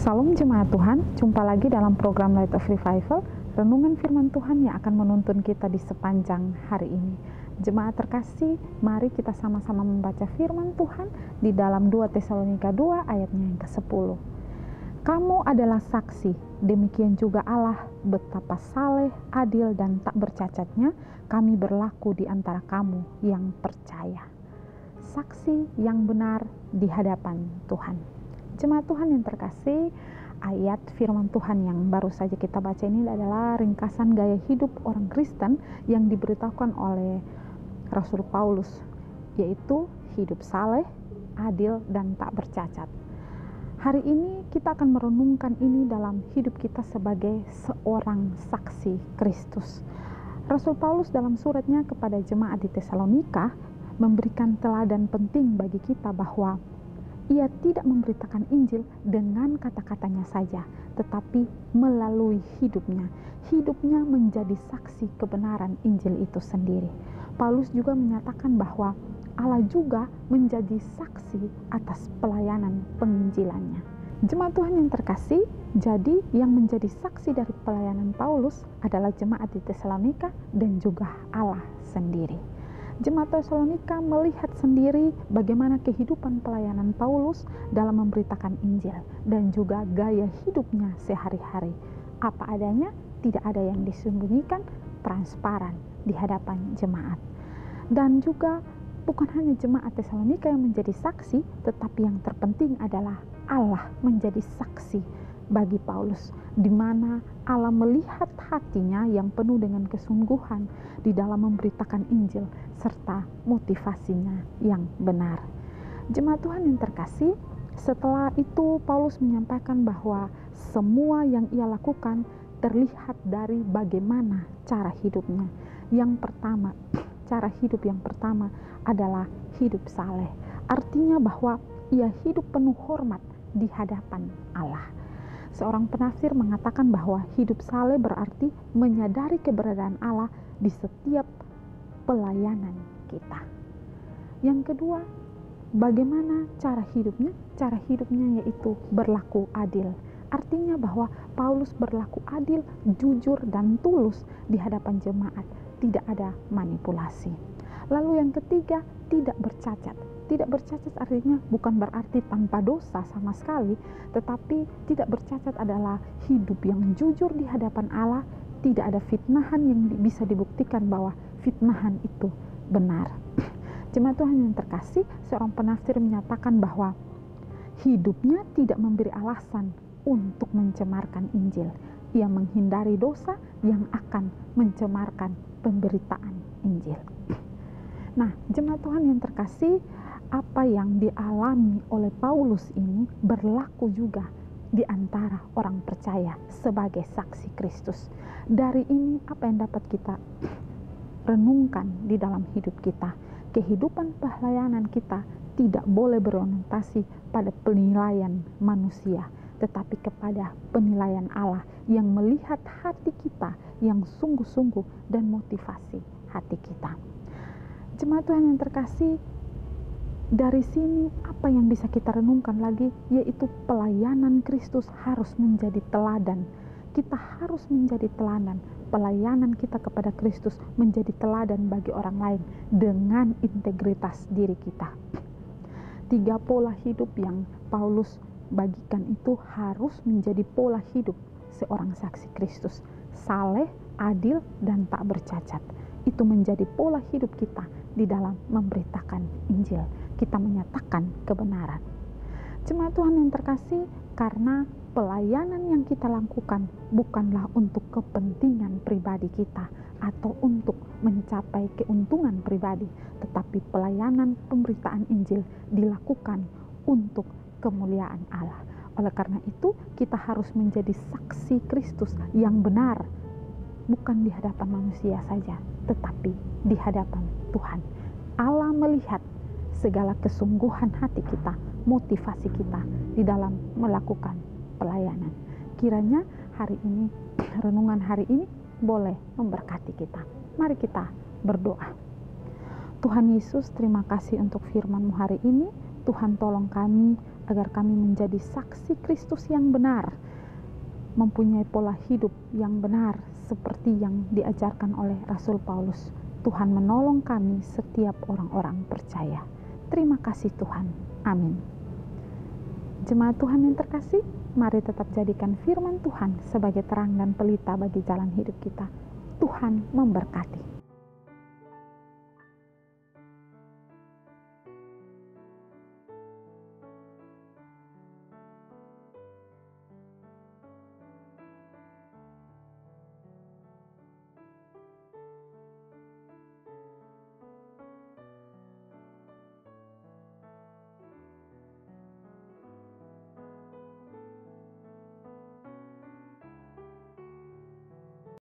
Salam jemaat Tuhan, jumpa lagi dalam program Light of Revival, renungan firman Tuhan yang akan menuntun kita di sepanjang hari ini. Jemaat terkasih, mari kita sama-sama membaca firman Tuhan di dalam 2 Tesalonika 2 ayatnya yang ke-10. Kamu adalah saksi, demikian juga Allah, betapa saleh, adil, dan tak bercacatnya kami berlaku di antara kamu yang percaya. Saksi yang benar di hadapan Tuhan. Jemaat Tuhan yang terkasih, ayat firman Tuhan yang baru saja kita baca ini adalah ringkasan gaya hidup orang Kristen yang diberitahukan oleh Rasul Paulus, yaitu hidup saleh, adil, dan tak bercacat. Hari ini kita akan merenungkan ini dalam hidup kita sebagai seorang saksi Kristus. Rasul Paulus dalam suratnya kepada jemaat di Tesalonika memberikan teladan penting bagi kita bahwa ia tidak memberitakan Injil dengan kata-katanya saja, tetapi melalui hidupnya. Hidupnya menjadi saksi kebenaran Injil itu sendiri. Paulus juga menyatakan bahwa Allah juga menjadi saksi atas pelayanan penginjilannya. Jemaat Tuhan yang terkasih, jadi yang menjadi saksi dari pelayanan Paulus adalah jemaat di Tesalonika dan juga Allah sendiri. Jemaat Tesalonika melihat sendiri bagaimana kehidupan pelayanan Paulus dalam memberitakan Injil dan juga gaya hidupnya sehari-hari. Apa adanya, tidak ada yang disembunyikan, transparan di hadapan jemaat. Dan juga bukan hanya jemaat Tesalonika yang menjadi saksi, tetapi yang terpenting adalah Allah menjadi saksi bagi Paulus, di mana Allah melihat hatinya yang penuh dengan kesungguhan di dalam memberitakan Injil serta motivasinya yang benar. Jemaat Tuhan yang terkasih, setelah itu Paulus menyampaikan bahwa semua yang ia lakukan terlihat dari bagaimana cara hidupnya. Yang pertama, cara hidup yang pertama adalah hidup saleh. Artinya bahwa ia hidup penuh hormat di hadapan Allah. Seorang penafsir mengatakan bahwa hidup saleh berarti menyadari keberadaan Allah di setiap pelayanan kita. Yang kedua, bagaimana cara hidupnya? Cara hidupnya yaitu berlaku adil. Artinya bahwa Paulus berlaku adil, jujur, dan tulus di hadapan jemaat. Tidak ada manipulasi. Lalu yang ketiga, tidak bercacat. Tidak bercacat artinya bukan berarti tanpa dosa sama sekali, tetapi tidak bercacat adalah hidup yang jujur di hadapan Allah, tidak ada fitnahan yang bisa dibuktikan bahwa fitnahan itu benar. Jemaat Tuhan yang terkasih, seorang penafsir menyatakan bahwa hidupnya tidak memberi alasan untuk mencemarkan Injil. Ia menghindari dosa yang akan mencemarkan pemberitaan Injil. Nah, jemaat Tuhan yang terkasih, apa yang dialami oleh Paulus ini berlaku juga di antara orang percaya sebagai saksi Kristus. Dari ini apa yang dapat kita renungkan di dalam hidup kita? Kehidupan pelayanan kita tidak boleh berorientasi pada penilaian manusia, tetapi kepada penilaian Allah yang melihat hati kita yang sungguh-sungguh dan motivasi hati kita. Jemaat Tuhan yang terkasih, dari sini apa yang bisa kita renungkan lagi, yaitu pelayanan Kristus harus menjadi teladan. Kita harus menjadi teladan. Pelayanan kita kepada Kristus menjadi teladan bagi orang lain dengan integritas diri kita. 3 pola hidup yang Paulus bagikan itu harus menjadi pola hidup seorang saksi Kristus. Saleh, adil, dan tak bercacat. Itu menjadi pola hidup kita di dalam memberitakan Injil. Kita menyatakan kebenaran. Jemaat Tuhan yang terkasih, karena pelayanan yang kita lakukan bukanlah untuk kepentingan pribadi kita atau untuk mencapai keuntungan pribadi, tetapi pelayanan pemberitaan Injil dilakukan untuk kemuliaan Allah. Oleh karena itu, kita harus menjadi saksi Kristus yang benar, bukan di hadapan manusia saja, tetapi di hadapan Tuhan. Allah melihat segala kesungguhan hati kita, motivasi kita di dalam melakukan pelayanan. Kiranya hari ini, renungan hari ini boleh memberkati kita. Mari kita berdoa. Tuhan Yesus, terima kasih untuk firman-Mu hari ini. Tuhan tolong kami agar kami menjadi saksi Kristus yang benar, mempunyai pola hidup yang benar seperti yang diajarkan oleh Rasul Paulus. Tuhan menolong kami setiap orang-orang percaya. Terima kasih Tuhan. Amin. Jemaat Tuhan yang terkasih, mari tetap jadikan firman Tuhan sebagai terang dan pelita bagi jalan hidup kita. Tuhan memberkati.